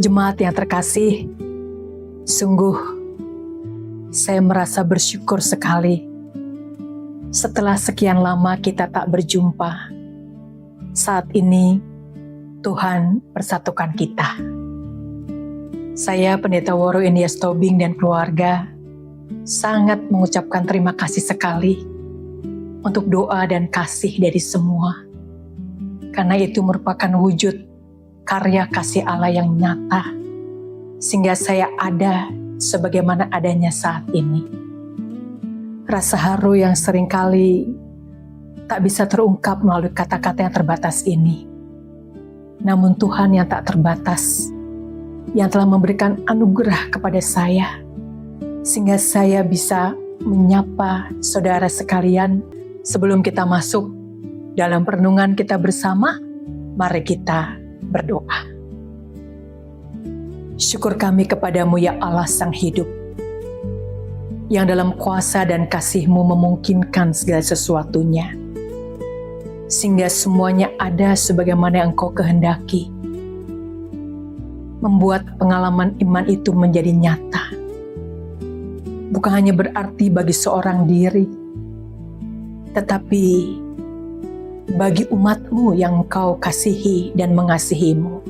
Jemaat yang terkasih, sungguh saya merasa bersyukur sekali setelah sekian lama kita tak berjumpa. Saat ini Tuhan persatukan kita. Saya Pendeta Woro Indias Tobing dan keluarga sangat mengucapkan terima kasih sekali untuk doa dan kasih dari semua. Karena itu merupakan wujud karya kasih Allah yang nyata, sehingga saya ada sebagaimana adanya saat ini. Rasa haru yang seringkali tak bisa terungkap melalui kata-kata yang terbatas ini. Namun Tuhan yang tak terbatas, yang telah memberikan anugerah kepada saya, sehingga saya bisa menyapa saudara sekalian sebelum kita masuk dalam perenungan kita bersama. Mari kita berdoa. Syukur kami kepadamu ya Allah Sang Hidup, yang dalam kuasa dan kasih-Mu memungkinkan segala sesuatunya, sehingga semuanya ada sebagaimana yang Engkau kehendaki, membuat pengalaman iman itu menjadi nyata. Bukan hanya berarti bagi seorang diri, tetapi bagi umat-Mu yang Engkau kasihi dan mengasihi-Mu.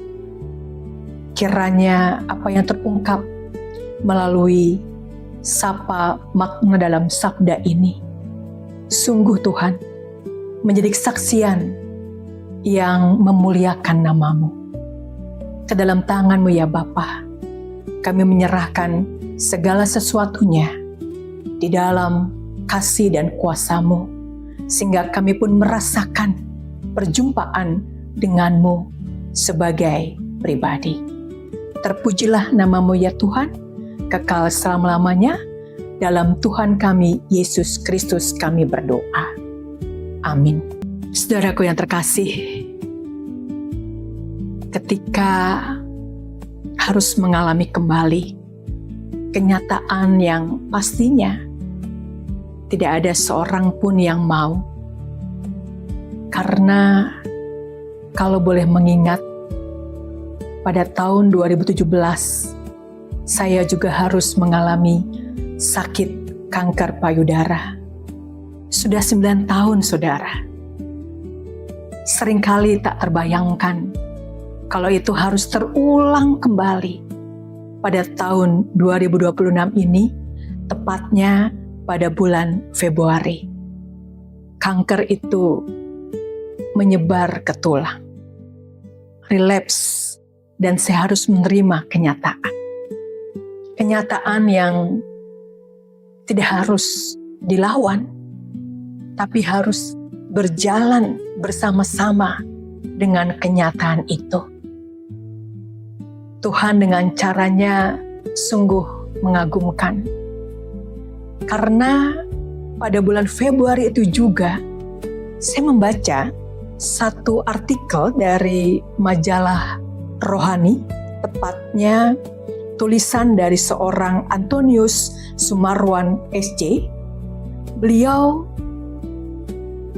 Kiranya apa yang terungkap melalui sapa makna dalam sabda ini, sungguh Tuhan, menjadi kesaksian yang memuliakan nama-Mu. Ke dalam tangan-Mu ya Bapa, kami menyerahkan segala sesuatunya di dalam kasih dan kuasa-Mu, sehingga kami pun merasakan perjumpaan dengan-Mu sebagai pribadi. Terpujilah nama-Mu ya Tuhan, kekal selama-lamanya. Dalam Tuhan kami, Yesus Kristus kami berdoa. Amin. Saudaraku yang terkasih, ketika harus mengalami kembali kenyataan yang pastinya tidak ada seorang pun yang mau. Karena kalau boleh mengingat, pada tahun 2017, saya juga harus mengalami sakit kanker payudara. Sudah 9 tahun, saudara. Seringkali tak terbayangkan kalau itu harus terulang kembali pada tahun 2026 ini, tepatnya pada bulan Februari. Kanker itu menyebar ke tulang, relapse, dan saya harus menerima kenyataan. Kenyataan yang tidak harus dilawan, tapi harus berjalan bersama-sama dengan kenyataan itu. Tuhan dengan caranya sungguh mengagumkan. Karena pada bulan Februari itu juga saya membaca satu artikel dari majalah rohani, tepatnya tulisan dari seorang Antonius Sumarwan SJ. Beliau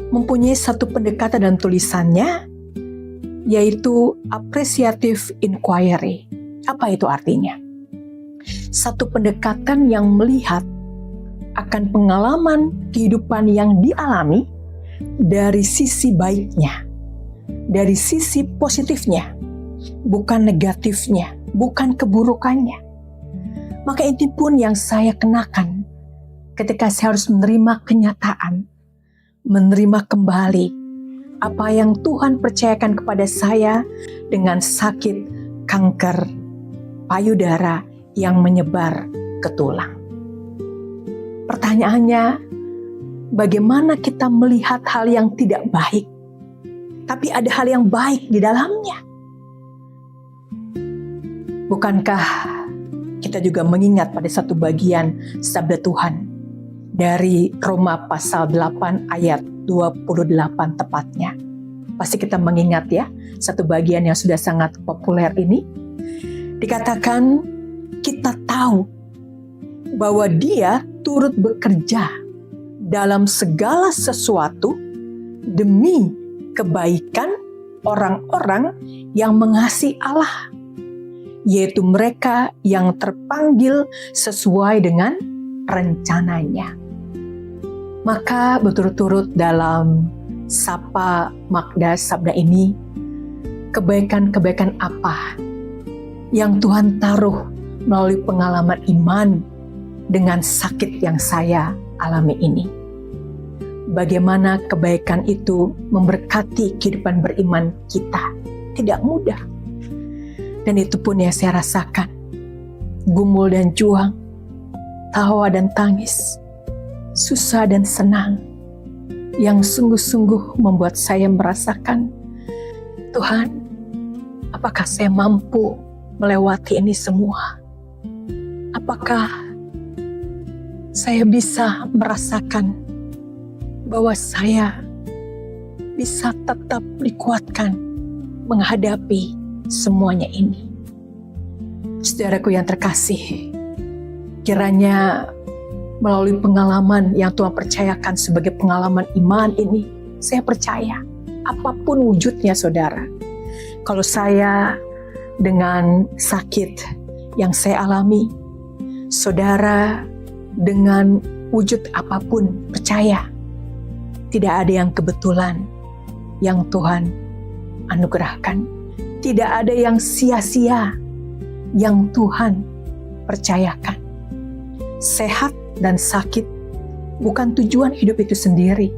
mempunyai satu pendekatan dan tulisannya, yaitu appreciative inquiry. Apa itu artinya? Satu pendekatan yang melihat akan pengalaman kehidupan yang dialami dari sisi baiknya, dari sisi positifnya, bukan negatifnya, bukan keburukannya. Maka ini pun yang saya kenakan ketika saya harus menerima kenyataan, menerima kembali apa yang Tuhan percayakan kepada saya dengan sakit kanker payudara yang menyebar ke tulang. Pertanyaannya, bagaimana kita melihat hal yang tidak baik, tapi ada hal yang baik di dalamnya? Bukankah kita juga mengingat pada satu bagian sabda Tuhan dari Roma pasal 8 ayat 28 tepatnya. Pasti kita mengingat ya, satu bagian yang sudah sangat populer ini. Dikatakan kita tahu bahwa Dia turut bekerja dalam segala sesuatu demi kebaikan orang-orang yang mengasihi Allah, yaitu mereka yang terpanggil sesuai dengan rencananya. Maka berturut-turut dalam Sapa Magda Sabda ini, kebaikan-kebaikan apa yang Tuhan taruh melalui pengalaman iman dengan sakit yang saya alami ini. Bagaimana kebaikan itu memberkati kehidupan beriman kita. Tidak mudah. Dan itu pun yang saya rasakan. Gumul dan juang, tawa dan tangis, susah dan senang, yang sungguh-sungguh membuat saya merasakan, Tuhan, apakah saya mampu melewati ini semua? Apakah saya bisa merasakan bahwa saya bisa tetap dikuatkan menghadapi semuanya ini? Saudaraku yang terkasih, kiranya melalui pengalaman yang Tuhan percayakan sebagai pengalaman iman ini, saya percaya apapun wujudnya saudara, kalau saya dengan sakit yang saya alami, saudara dengan wujud apapun percaya tidak ada yang kebetulan yang Tuhan anugerahkan. Tidak ada yang sia-sia yang Tuhan percayakan. Sehat dan sakit bukan tujuan hidup itu sendiri,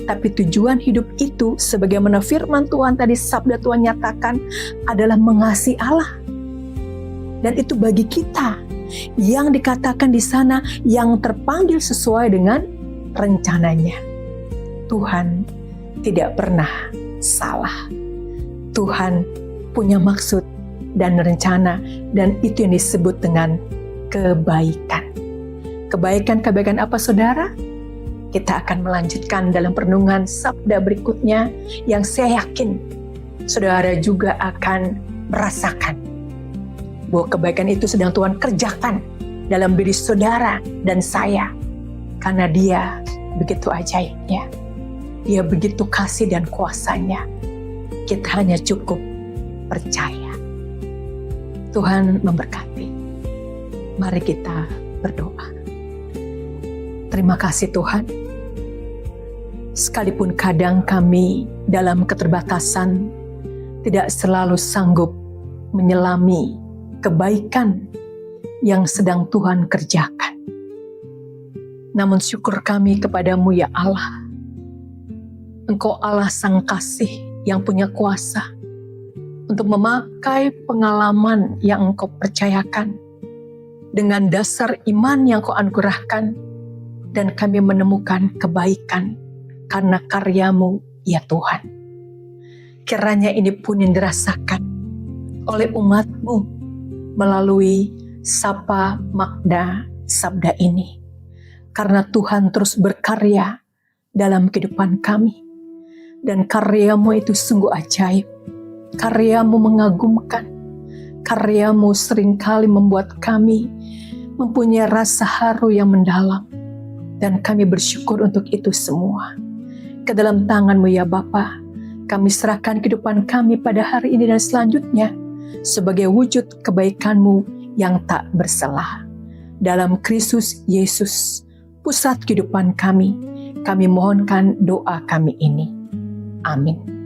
tapi tujuan hidup itu sebagaimana firman Tuhan tadi, sabda Tuhan nyatakan, adalah mengasihi Allah. Dan itu bagi kita yang dikatakan di sana yang terpanggil sesuai dengan rencananya. Tuhan tidak pernah salah. Tuhan punya maksud dan rencana, dan itu yang disebut dengan kebaikan. Kebaikan-kebaikan apa saudara? Kita akan melanjutkan dalam perenungan sabda berikutnya yang saya yakin saudara juga akan merasakan bahwa kebaikan itu sedang Tuhan kerjakan dalam diri saudara dan saya, karena Dia begitu ajaibnya. Dia begitu kasih dan kuasanya. Kita hanya cukup percaya. Tuhan memberkati. Mari kita berdoa. Terima kasih Tuhan. Sekalipun kadang kami dalam keterbatasan tidak selalu sanggup menyelami kebaikan yang sedang Tuhan kerjakan. Namun syukur kami kepadamu ya Allah. Engkau Allah Sang Kasih yang punya kuasa untuk memakai pengalaman yang Engkau percayakan dengan dasar iman yang Engkau anugerahkan, dan kami menemukan kebaikan karena karya-Mu ya Tuhan. Kiranya ini pun yang dirasakan oleh umat-Mu melalui Sapa Magda Sabda ini, karena Tuhan terus berkarya dalam kehidupan kami. Dan karya-Mu itu sungguh ajaib. Karya-Mu mengagumkan. Karya-Mu seringkali membuat kami mempunyai rasa haru yang mendalam. Dan kami bersyukur untuk itu semua. Ke dalam tangan-Mu ya Bapa, kami serahkan kehidupan kami pada hari ini dan selanjutnya sebagai wujud kebaikan-Mu yang tak bersalah. Dalam Kristus Yesus, pusat kehidupan kami mohonkan doa kami ini. Amin.